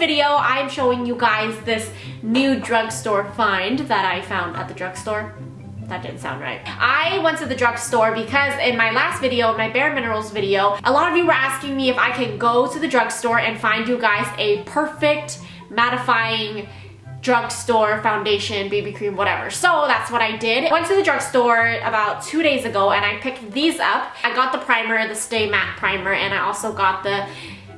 video, I'm showing you guys this new drugstore find that I found at the drugstore. That didn't sound right. I went to the drugstore because in my last video, my Bare Minerals video, a lot of you were asking me if I could go to the drugstore and find you guys a perfect mattifying drugstore foundation, BB cream, whatever. So that's what I did. Went to the drugstore about 2 days ago and I picked these up. I got the primer, the Stay Matte primer, and I also got the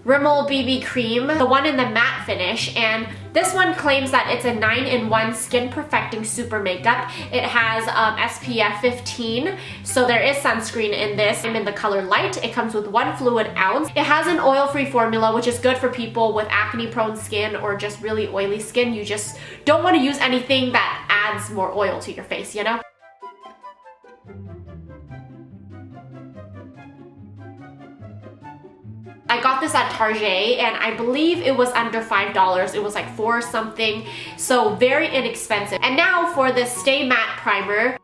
Rimmel BB cream, the one in the matte finish, and this one claims that it's a 9-in-1 skin perfecting super makeup. It has SPF 15, so there is sunscreen in this. I'm in the color light. It comes with 1 fluid ounce. It has an oil-free formula, which is good for people with acne-prone skin or just really oily skin. You just don't want to use anything that adds more oil to your face, you know? I got this at Target and I believe it was under $5. It was like $4 something, so very inexpensive. And now for the Stay Matte primer.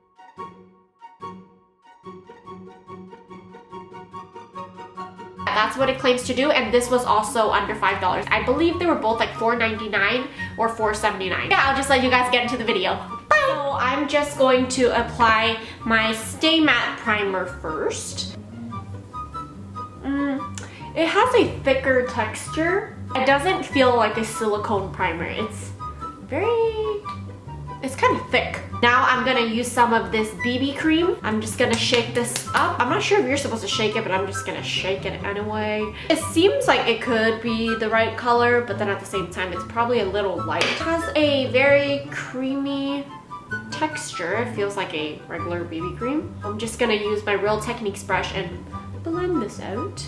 That's what it claims to do, and this was also under $5. I believe they were both like $4.99 or $4.79. Yeah, I'll just let you guys get into the video. Bye! So I'm just going to apply my Stay Matte primer first. It has a thicker texture. It doesn't feel like a silicone primer. It's kind of thick. Now I'm gonna use some of this BB cream. I'm just gonna shake this up. I'm not sure if you're supposed to shake it, but I'm just gonna shake it anyway. It seems like it could be the right color, but then at the same time, it's probably a little light. It has a very creamy texture. It feels like a regular BB cream. I'm just gonna use my Real Techniques brush and blend this out.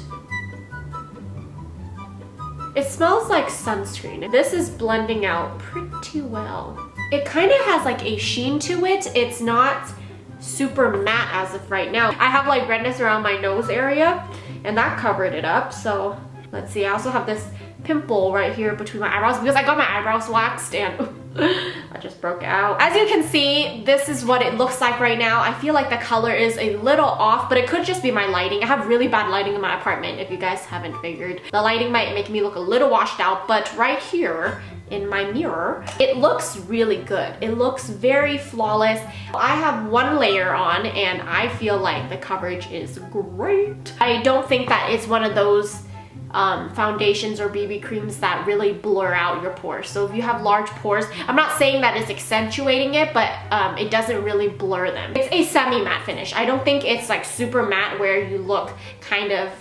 It smells like sunscreen. This is blending out pretty well. It kind of has like a sheen to it. It's not super matte as of right now. I have like redness around my nose area and that covered it up. So let's see, I also have this pimple right here between my eyebrows because I got my eyebrows waxed and I just broke out. As you can see, this is what it looks like right now. I feel like the color is a little off, but it could just be my lighting. I have really bad lighting in my apartment, if you guys haven't figured. The lighting might make me look a little washed out, but right here in my mirror, it looks really good. It looks very flawless. I have 1 layer on and I feel like the coverage is great. I don't think that it's one of those foundations or BB creams that really blur out your pores. So if you have large pores, I'm not saying that it's accentuating it, but it doesn't really blur them. It's a semi-matte finish. I don't think it's like super matte where you look kind of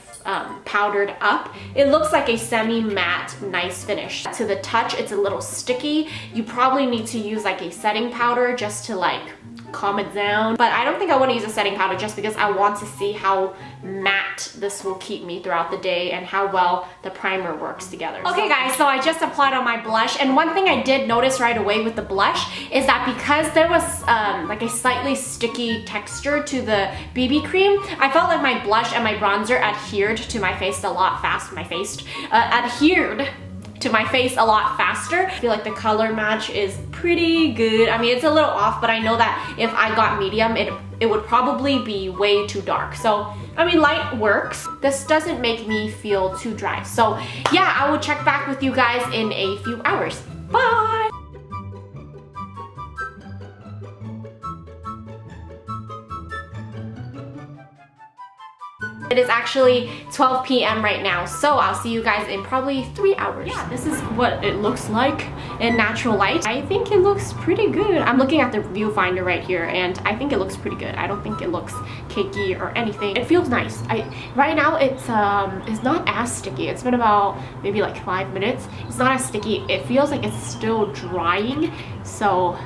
powdered up. It looks like a semi-matte nice finish. To the touch, it's a little sticky. You probably need to use like a setting powder just to like calm it down, but I don't think I want to use a setting powder just because I want to see how matte this will keep me throughout the day and how well the primer works together. Okay guys, so I just applied on my blush, and one thing I did notice right away with the blush is that because there was like a slightly sticky texture to the BB cream, I felt like my blush and my bronzer adhered to my face a lot faster. Adhered to my face a lot faster. I feel like the color match is pretty good. I mean, it's a little off, but I know that if I got medium, it would probably be way too dark. So, I mean, light works. This doesn't make me feel too dry. So, yeah, I will check back with you guys in a few hours. Bye! It is actually 12 p.m. right now, so I'll see you guys in probably 3 hours. Yeah, this is what it looks like in natural light. I think it looks pretty good. I'm looking at the viewfinder right here, and I think it looks pretty good. I don't think it looks cakey or anything. It feels nice. Right now it's not as sticky. It's been about maybe like 5 minutes. It's not as sticky. It feels like it's still drying. So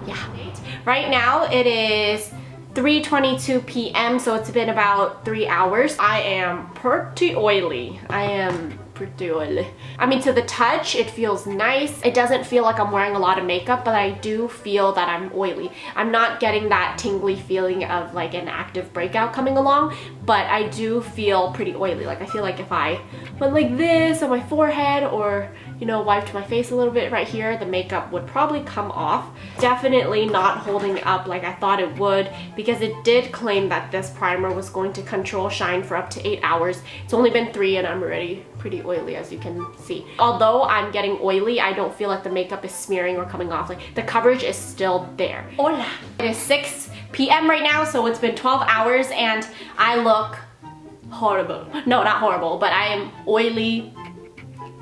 yeah. Right now it is 3:22 p.m. so it's been about 3 hours. I am pretty oily. I mean, to the touch, it feels nice. It doesn't feel like I'm wearing a lot of makeup, but I do feel that I'm oily. I'm not getting that tingly feeling of like an active breakout coming along, but I do feel pretty oily. Like I feel like if I went like this on my forehead or you know, wiped my face a little bit right here, the makeup would probably come off. Definitely not holding up like I thought it would, because it did claim that this primer was going to control shine for up to 8 hours. It's only been 3 and I'm already pretty oily, as you can see. Although I'm getting oily, I don't feel like the makeup is smearing or coming off. Like, the coverage is still there. Hola! It is 6 p.m. right now, so it's been 12 hours and I look horrible. No, not horrible, but I am oily.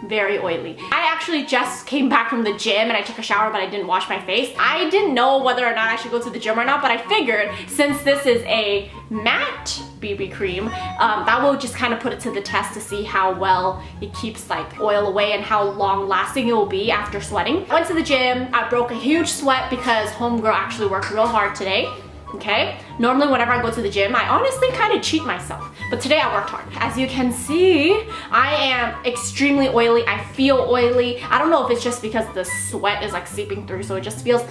Very oily. I actually just came back from the gym and I took a shower, but I didn't wash my face. I didn't know whether or not I should go to the gym or not, but I figured since this is a matte BB cream, that will just kind of put it to the test to see how well it keeps like oil away and how long lasting it will be after sweating. I went to the gym, I broke a huge sweat because homegirl actually worked real hard today. Okay, normally whenever I go to the gym, I honestly kind of cheat myself, but today I worked hard. As you can see, I am extremely oily. I feel oily. I don't know if it's just because the sweat is like seeping through, so it just feels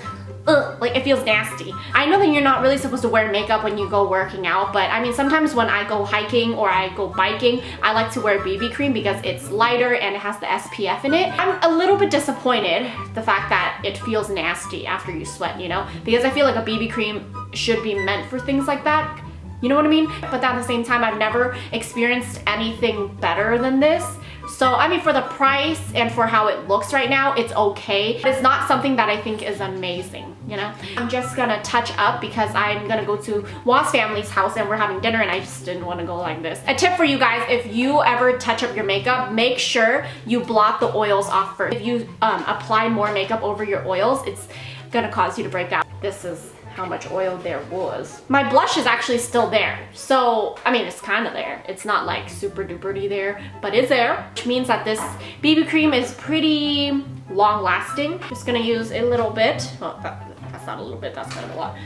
like it feels nasty. I know that you're not really supposed to wear makeup when you go working out, but I mean, sometimes when I go hiking or I go biking, I like to wear BB cream because it's lighter and it has the SPF in it. I'm a little bit disappointed the fact that it feels nasty after you sweat, you know, because I feel like a BB cream should be meant for things like that. You know what I mean? But at the same time, I've never experienced anything better than this. So, I mean, for the price and for how it looks right now, it's okay. But it's not something that I think is amazing, you know? I'm just gonna touch up because I'm gonna go to Wa's family's house and we're having dinner and I just didn't want to go like this. A tip for you guys, if you ever touch up your makeup, make sure you blot the oils off first. If you apply more makeup over your oils, it's gonna cause you to break out. This is how much oil there was. My blush is actually still there. So, I mean, it's kind of there. It's not like super duper there, but it's there, which means that this BB cream is pretty long lasting. Just gonna use a little bit. Oh, that's not a little bit, that's kind of a lot.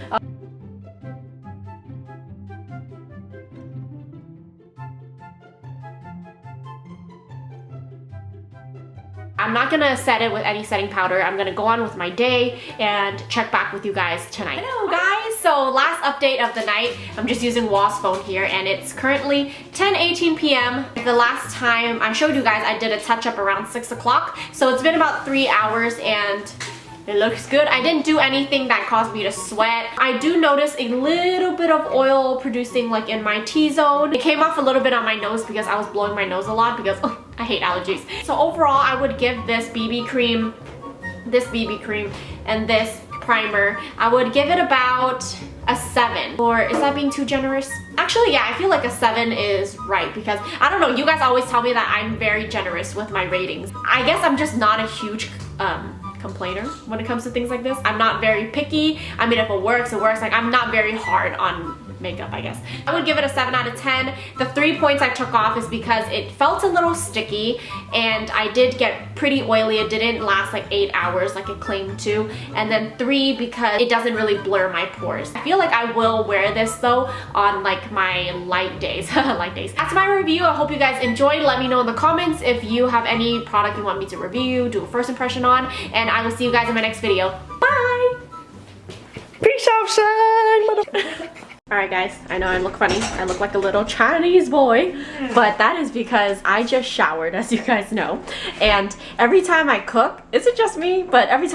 I'm not gonna set it with any setting powder. I'm gonna go on with my day and check back with you guys tonight. Hello guys, so last update of the night. I'm just using Wa's phone here and it's currently 10:18 p.m. The last time I showed you guys, I did a touch up around 6 o'clock. So it's been about 3 hours and it looks good. I didn't do anything that caused me to sweat. I do notice a little bit of oil producing like in my T-zone. It came off a little bit on my nose because I was blowing my nose a lot because I hate allergies. So overall, I would give this BB cream and this primer, I would give it about a 7. Or is that being too generous? Actually, yeah, I feel like a 7 is right because, I don't know, you guys always tell me that I'm very generous with my ratings. I guess I'm just not a huge complainer when it comes to things like this. I'm not very picky. I mean, if it works, it works. Like, I'm not very hard on makeup, I guess. I would give it a 7 out of 10. The 3 points I took off is because it felt a little sticky and I did get pretty oily. It didn't last like 8 hours like it claimed to. And then 3 because it doesn't really blur my pores. I feel like I will wear this though on like my light days. Light days. That's my review. I hope you guys enjoyed. Let me know in the comments if you have any product you want me to review, do a first impression on, and I will see you guys in my next video. Bye! Peace out, son! Alright guys, I know I look funny. I look like a little Chinese boy, but that is because I just showered, as you guys know. And every time I cook, is it just me? But every time